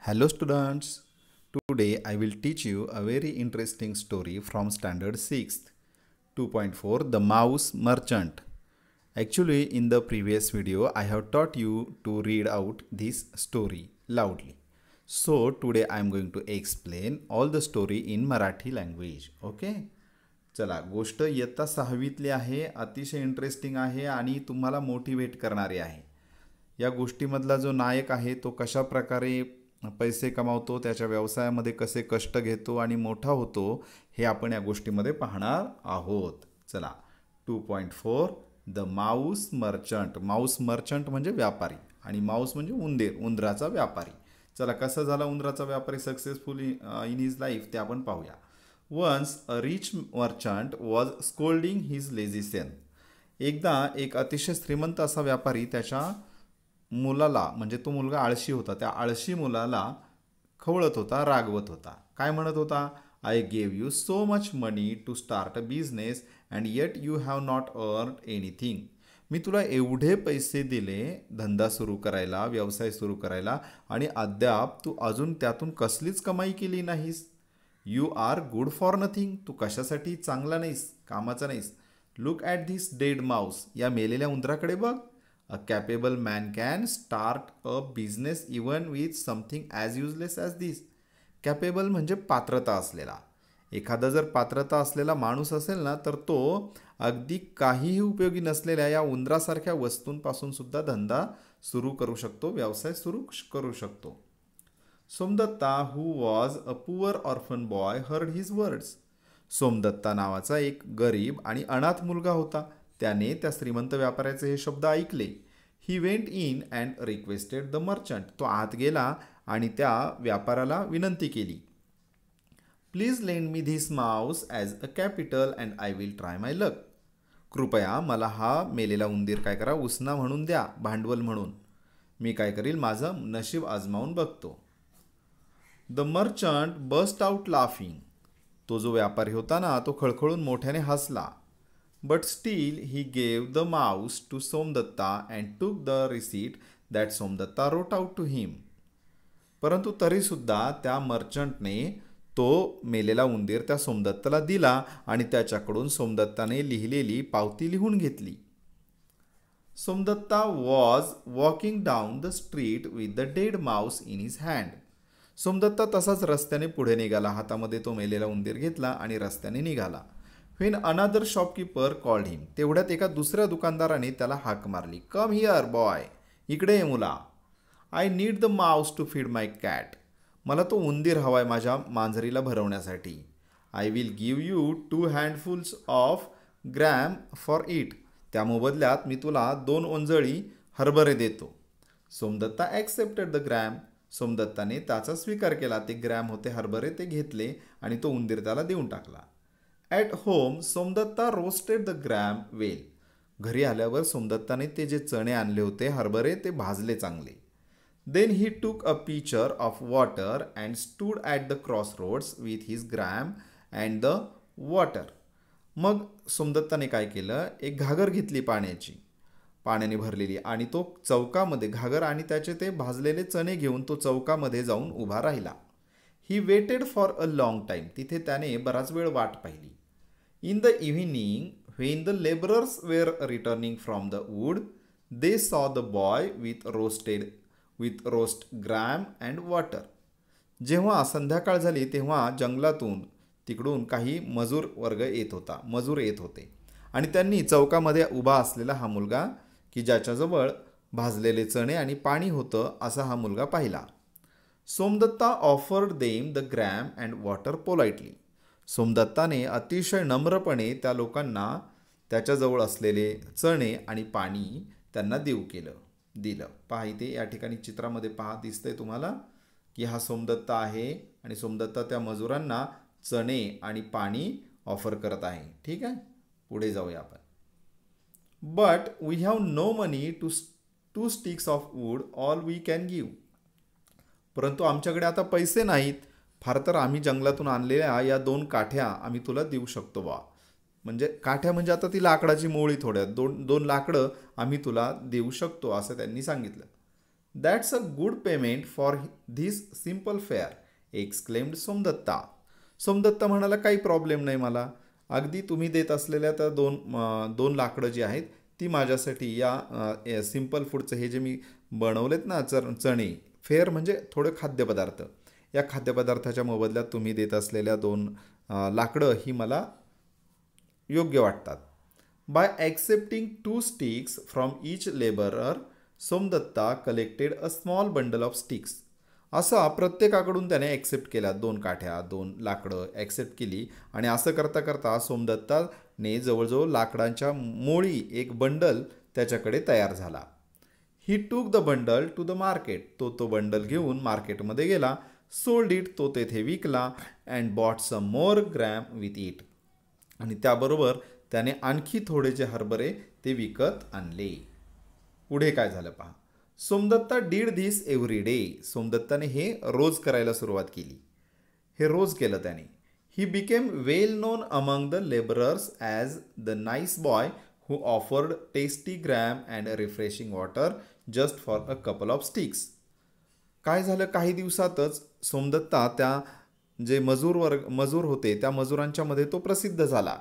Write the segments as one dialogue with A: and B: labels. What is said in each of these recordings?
A: Hello students, today I will teach you a very interesting story from standard 6th, 2.4 The Mouse Merchant. Actually in the previous video I have taught you to read out this story loudly. So today I am going to explain all the story in Marathi language. Okay? चला गोष्ट इयत्ता 6वीतली आहे, अतिशय interesting आहे आणि तुम्हाला motivate करणारी आहे. या गोष्टीमधला जो नायक आहे तो कशा प्रकारे पैसे कमावतो, त्याच्या व्यवसायामध्ये कसे कष्ट घेतो आणि मोठा होतो हे आपण या गोष्टीमध्ये पाहणार आहोत. चला 2.4 the Mouse merchant. Mouse merchant म्हणजे व्यापारी आणि माऊस म्हणजे उंदीर, उंदराचा व्यापारी. चला कसा झाला उंदराचा व्यापारी सक्सेसफुल इन हिज लाईफ ते आपण पाहूया. Once a rich merchant was scolding his lazy son. एकदा एक अतिशय श्रीमंत असा व्यापारी त्याच्या मुलाला, म्हणजे तो मुलगा आळशी होता, त्या आळशी मुलाला खवळत होता, रागवत होता. काय म्हणत होता? I gave you so much money to start a business and yet you have not earn anything. मी तुला एवढे पैसे दिले धंदा सुरू करायला, व्यवसाय सुरू करायला, आणि अद्याप तू अजून त्यातून कसलीच कमाई केली नाहीस. You are good for nothing. तू कशासाठी चांगला नाहीस, कामाचा नाहीस. Look at this dead mouse. या मेलेल्या उंदराकडे बघ. A capable man can start a business even with something as useless as this. Capable म्हणजे पात्रता असलेला. एखादा जर पात्रता असलेला माणूस असेल ना तर तो अगदी काहीही उपयोगी नसलेल्या या उंदरासारख्या वस्तूंपासून सुद्धा धंदा सुरू करू शकतो, व्यवसाय सुरू करू शकतो. Somdatta who was a poor orphan boy heard his words. Somdatta नावाचा एक गरीब आणि अनाथ मुलगा होता. त्याने त्या श्रीमंत व्यापाऱ्याचे हे शब्द ऐकले. He went in and requested the merchant. तो आत गेला आणि त्या व्यापाऱ्याला विनंती केली. Please lend me this mouse as a capital and I will try my luck. कृपया मला हा मेलेला उंदीर काय करा, उसना म्हणून द्या, भांडवल म्हणून. मी काय करील, माझं नशीब आजमावून बघतो. The merchant burst out laughing. तो जो व्यापारी होता ना तो खळखळून मोठ्याने हसला. But still he gave the mouse to Somdatta and took the receipt that Somdatta wrote out to him. परंतु तरीसुद्धा त्या मर्चंटने तो मेलेला उंदीर त्या सोमदत्ताला दिला आणि त्याच्याकडून सोमदत्ताने लिहिलेली पावती लिहून घेतली. Somdatta was walking down the street with the dead Mouse in his hand. Somdatta तसाच रस्त्याने पुढे निघाला. हातामध्ये तो मेलेला उंदीर घेतला आणि रस्त्याने निघाला. When another shopkeeper called him. तेवढ्यात एका दुसऱ्या दुकानदाराने त्याला हाक मारली. Come here boy. इकडे ये मुला. I need the mouse to feed my cat. मला तो उंदीर हवाय माझ्या मांजरीला भरवण्यासाठी. I will give you 2 handfuls of gram for it. त्या मोबदल्यात मी तुला 2 ओंजळी हरभरे देतो. Somdatta accepted the gram. सोमदत्ताने त्याचा स्वीकार केला. ते ग्रॅम होते हरभरे, ते घेतले आणि तो उंदीर त्याला देऊन टाकला. At home Somdatta roasted the gram well. घरी आल्यावर सोमदत्ताने ते जे चणे आणले होते हरभरे ते भाजले चांगले. Then he took a pitcher of water and stood at the cross roads with his gram and the water. मग सोमदत्ताने काय केलं, एक घागर घेतली पाण्याने भरलेली, आणि तो चौकामध्ये घागर आणि त्याचे ते भाजलेले चणे घेऊन तो चौकामध्ये जाऊन उभा राहिला. He waited for a long time. तिथे त्याने बराच वेळ वाट पाहिली. In the evening when the labourers were returning from the wood they saw the boy with roast gram and water. जेव्हा संध्याकाळ झाली तेव्हा जंगलातून तिकडून काही मजूर येत होते आणि त्यांनी चौकामध्ये उभा असलेला हा मुलगा, की ज्याच्याजवळ भाजलेले चणे आणि पाणी होतं, असा हा मुलगा पाहिला. Somdatta offered them the gram and water politely. सोमदत्ताने अतिशय नम्रपणे त्या लोकांना त्याच्याजवळ असलेले चणे आणि पाणी त्यांना दिलं. पहा इथे या ठिकाणी चित्रामध्ये दिसतंय तुम्हाला की हा सोमदत्ता आहे आणि सोमदत्ता त्या मजुरांना चणे आणि पाणी ऑफर करत आहे. ठीक आहे, पुढे जाऊया आपण. But we have no money to 2 sticks of wood all we can give. परंतु आमच्याकडे आता पैसे नाहीत. फार तर आम्ही जंगलातून आणलेल्या या 2 काठ्या आम्ही तुला देऊ शकतो बा. म्हणजे काठ्या म्हणजे आता ती लाकडाची मोळी, थोड्या 2 लाकडं आम्ही तुला देऊ शकतो असं त्यांनी सांगितलं. "That's a good payment for this simple fare," exclaimed Somdatta. Somdatta म्हणाला, काही प्रॉब्लेम नाही मला. अगदी तुम्ही देत असलेल्या त्या दोन लाकडं जी आहेत ती माझ्यासाठी या सिम्पल फूडचं हे जे मी बनवलेत ना चणे, फेअर म्हणजे थोडे खाद्यपदार्थ, या खाद्यपदार्थाच्या मोबदल्यात तुम्ही देत असलेल्या लाकडं ही मला योग्य वाटतात. By accepting 2 sticks from each labourer, Somdatta collected a small bundle of sticks. असा प्रत्येकाकडून त्याने ॲक्सेप्ट केला, 2 काठ्या 2 लाकडं ॲक्सेप्ट केली. आणि असं करता करता सोमदत्ताने जवळजवळ लाकडांच्या मोळी एक बंडल त्याच्याकडे तयार झाला. He took the bundle to the market. तो बंडल घेऊन मार्केटमध्ये गेला. Sold it. तो तेथे विकला. And bought some more gram with it. आणि त्याबरोबर त्याने आणखी थोडे जे हरभरे ते विकत आणले. पुढे काय झालं पहा. Somdatta did this every day. सोमदत्ताने हे रोज करायला सुरुवात केली. हे रोज केलं त्याने. He became well known among the labourers as the nice boy who offered tasty gram and refreshing water just for a couple of sticks. काय झालं, काही दिवसातच सोमदत्ता त्या जे मजूर होते त्या मजुरांच्या मध्ये तो प्रसिद्ध झाला.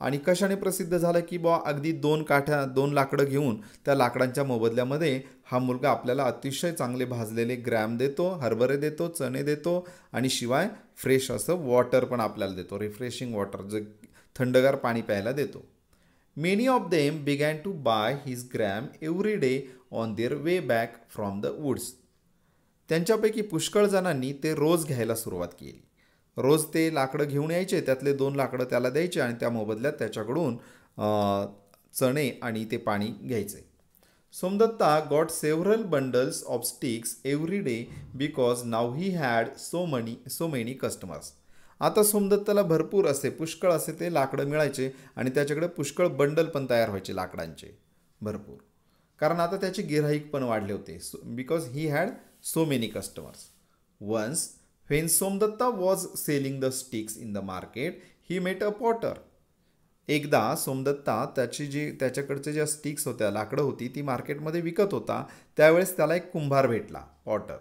A: आणि कशाने प्रसिद्ध झाला की अगदी 2 लाकडं घेऊन त्या लाकडांच्या मोबदल्यामध्ये हा मुलगा आपल्याला अतिशय चांगले भाजलेले ग्रॅम देतो, हरभरे देतो, चणे देतो आणि शिवाय फ्रेश असं वॉटर पण आपल्याला देतो, रिफ्रेशिंग वॉटर, जे थंडगार पाणी प्यायला देतो. Many of them began to buy his gram every day on their way back from the woods. त्यांच्यापैकी पुष्कळ जणांनी ते रोज घ्यायला सुरुवात केली. रोज ते लाकडं घेऊन यायचे, त्यातले 2 लाकडं त्याला द्यायचे आणि त्या मोबदल्यात त्याच्याकडून चणे आणि ते पाणी घ्यायचे. Somdatta got several bundles of sticks every day because now he had so many customers. आता सोमदत्ताला पुष्कळ असे ते लाकडं मिळायचे आणि त्याच्याकडे पुष्कळ बंडल पण तयार व्हायचे लाकडांचे भरपूर, कारण आता त्याचे गिऱ्हाईक पण वाढले होते. Because he had so many customers. Once when Somdatta was selling the sticks in the market, he met a potter. एकदा सोमदत्ता त्याच्याकडचे ज्या स्टिक्स होत्या, लाकडं होती, ती मार्केटमध्ये विकत होता. त्यावेळेस त्याला एक कुंभार भेटला, potter.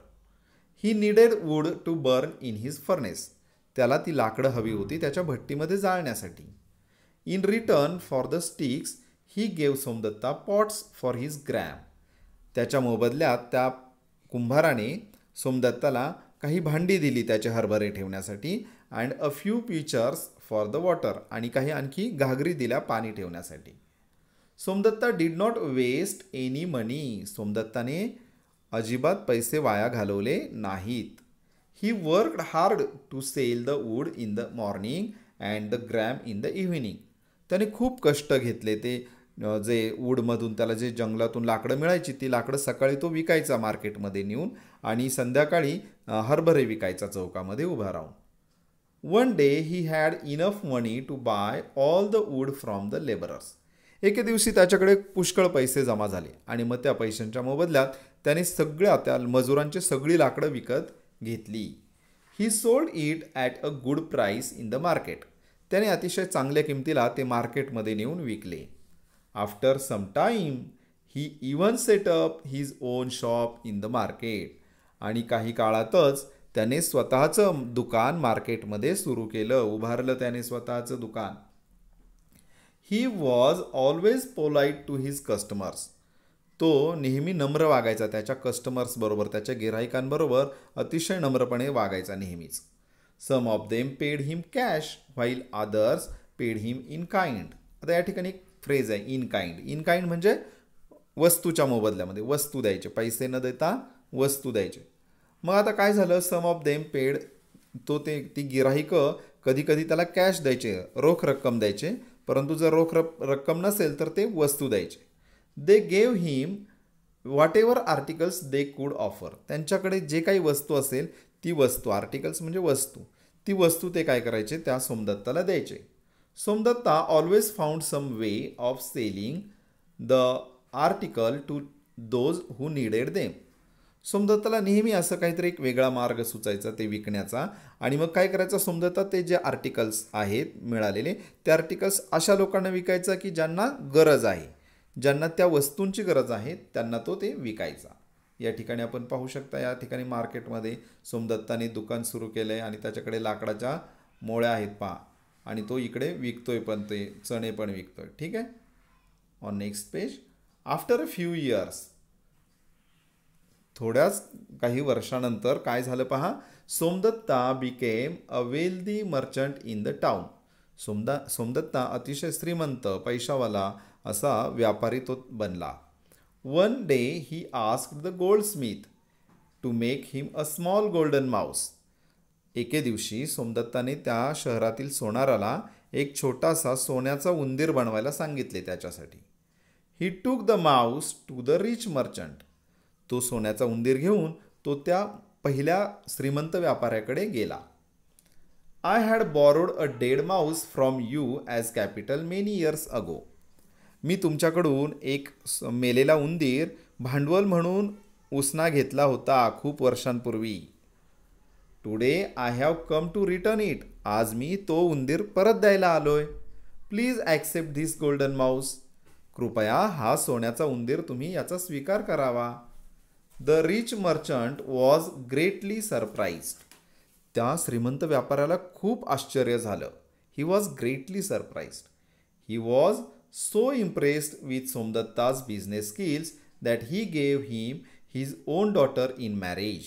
A: He needed wood to burn in his furnace. त्याला ती लाकडं हवी होती त्याच्या भट्टीमध्ये जाळण्यासाठी. In return for the sticks he gave Somdatta pots for his gram. त्याच्या मोबदल्यात त्या कुंभाराने सोमदत्ताला काही भांडी दिली त्याचे हरभरे ठेवण्यासाठी. And a few pitchers for the water. आणि काही आणखी घागरी दिल्या पाणी ठेवण्यासाठी. Somdatta did not waste any money. सोमदत्ताने अजिबात पैसे वाया घालवले नाहीत. He worked hard to sell the wood in the morning and the gram in the evening. त्याने खूप कष्ट घेतले. ते जे वूडमधून त्याला जे जंगलातून लाकडं मिळायची ती लाकडं सकाळी तो विकायचा मार्केटमध्ये नेऊन आणि संध्याकाळी हरभरे विकायचा चौकामध्ये उभा राहून. One day he had enough money to buy all the wood from the labourers. एके दिवशी त्याच्याकडे पुष्कळ पैसे जमा झाले आणि मग त्या पैशांच्या मोबदल्यात त्याने त्या मजुरांची सगळी लाकडं विकत घेतली. He sold it at a good price in the market. त्याने अतिशय चांगल्या किमतीला ते मार्केटमध्ये नेऊन विकले. After some time he even set up his own shop in the market. आणि काही काळातच त्याने स्वतःचं दुकान मार्केटमध्ये सुरू केलं, उभारलं त्याने स्वतःचं दुकान. He was always polite to his customers. तो नेहमी नम्र वागायचा त्याच्या कस्टमर्स बरोबर, त्याच्या गिऱ्हाईकांबरोबर अतिशय नम्रपणे वागायचा नेहमीच. Some of them paid him cash while others paid him in kind. आता या ठिकाणी एक फ्रेज आहे, इन काइंड. इन काइंड म्हणजे वस्तूच्या मोबदल्यामध्ये, वस्तू द्यायचे, पैसे न देता वस्तू द्यायचे. मग आता काय झालं, सम ऑफ देम पेड, ती गिऱ्हाईकं कधी कधी त्याला कॅश द्यायचे, रोख रक्कम द्यायचे, परंतु जर रोख रक्कम नसेल तर ते वस्तू द्यायचे. They gave him what ever articles they could offer. त्यांच्याकडे जे काही वस्तू असेल ती वस्तू, आर्टिकल्स म्हणजे वस्तू, ती वस्तू ते काय करायचे, त्या सोमदत्ताला द्यायचे. Somdatta always found some way of selling the article to those who needed them. सोमदत्ताला नेहमी असं काहीतरी एक वेगळा मार्ग सुचायचा ते विकण्याचा. आणि मग काय करायचं, सोमदत्ता ते जे आर्टिकल्स आहेत मिळालेले ते आर्टिकल्स अशा लोकांना विकायचा की ज्यांना गरज आहे, ज्यांना त्या वस्तूंची गरज आहे, त्यांना तो ते विकायचा. या ठिकाणी आपण पाहू शकता. या ठिकाणी मार्केटमध्ये सोमदत्ताने दुकान सुरू केलं आहे आणि त्याच्याकडे लाकडाच्या मोळ्या आहेत पहा, आणि तो इकडे विकतोय, पण ते चणे पण विकतोय. ठीक आहे. On next page, after a few years, थोड्याच काही वर्षानंतर काय झालं पहा, Somdatta became a wealthy merchant in the town. Somdatta अतिशय श्रीमंत, पैशावाला असा व्यापारी तो बनला. One day he asked the goldsmith to make him a small golden mouse. एके दिवशी सोमदत्ताने त्या शहरातील सोनाराला एक छोटासा सोन्याचा उंदीर बनवायला सांगितले त्याच्यासाठी. He took the mouse to the rich merchant. तो सोन्याचा उंदीर घेऊन तो त्या पहिल्या श्रीमंत व्यापाऱ्याकडे गेला. I had borrowed a dead mouse from you as capital many years ago. मी तुमच्याकडून एक मेलेला उंदीर भांडवल म्हणून उसना घेतला होता खूप वर्षांपूर्वी. Today I have come to return it. आज मी तो उंदीर परत द्यायला आलोय. Please accept this golden mouse. कृपया हा सोन्याचा उंदीर तुम्ही याचा स्वीकार करावा. The rich merchant was greatly surprised. त्या श्रीमंत व्यापाऱ्याला खूप आश्चर्य झालं. He was greatly surprised. He was so impressed with Somdatta's business skills that he gave him his own daughter in marriage.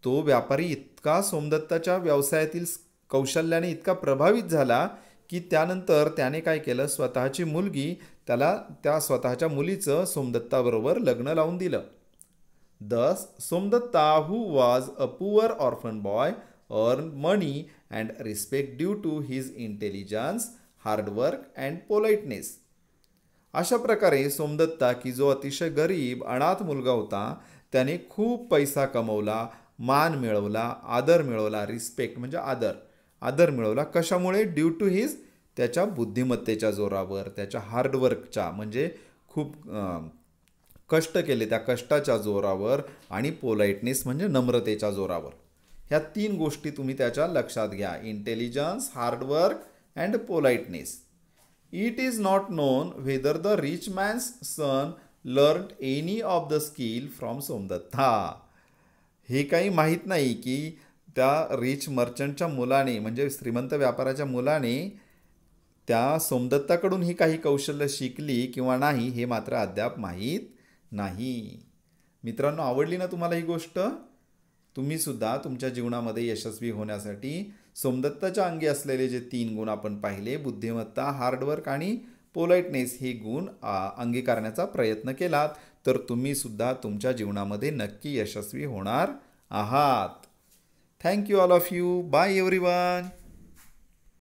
A: तो व्यापारी इतका सोमदत्ताच्या व्यवसायातील कौशल्याने इतका प्रभावित झाला की त्यानंतर त्याने काय केलं, स्वतःची मुलगी त्याला त्या स्वतःच्या मुलीचं सोमदत्ताबरोबर लग्न लावून दिलं. Thus, Somdatta, who was a poor orphan boy, earned money and respect due to his intelligence, hard work and politeness. अशा प्रकारे सोमदत्ता, की जो अतिशय गरीब अनाथ मुलगा होता, त्याने खूप पैसा कमवला, मान मिळवला, आदर मिळवला. रिस्पेक्ट म्हणजे आदर मिळवला. कशामुळे? ड्यू टू हिज, त्याच्या बुद्धिमत्तेच्या जोरावर, त्याच्या हार्डवर्कच्या म्हणजे खूप कष्ट केले त्या कष्टाच्या जोरावर, आणि पोलाइटनेस म्हणजे नम्रतेच्या जोरावर. ह्या 3 गोष्टी तुम्ही त्याच्या लक्षात घ्या. Intelligence, hard work and politeness. It is not known whether the rich man's son learn any of the skill from Somdatta. हे काही माहीत नाही की त्या रिच मर्चंटच्या मुलाने म्हणजे श्रीमंत व्यापाराच्या मुलाने त्या सोमदत्ताकडून ही काही कौशल्य शिकली किंवा नाही हे मात्र अद्याप माहीत नाही. मित्रांनो, आवडली ना तुम्हाला ही गोष्ट? तुम्ही सुद्धा तुमच्या जीवनामध्ये यशस्वी होण्यासाठी सोमदत्ताच्या अंगी असलेले जे 3 गुण आपण पाहिले, बुद्धिमत्ता, हार्डवर्क आणि पोलाइटनेस, हे गुण अंगीकारण्याचा प्रयत्न केलात तर तुम्ही सुद्धा तुमच्या जीवनामध्ये नक्की यशस्वी होणार आहात. Thank you all of you. Bye everyone.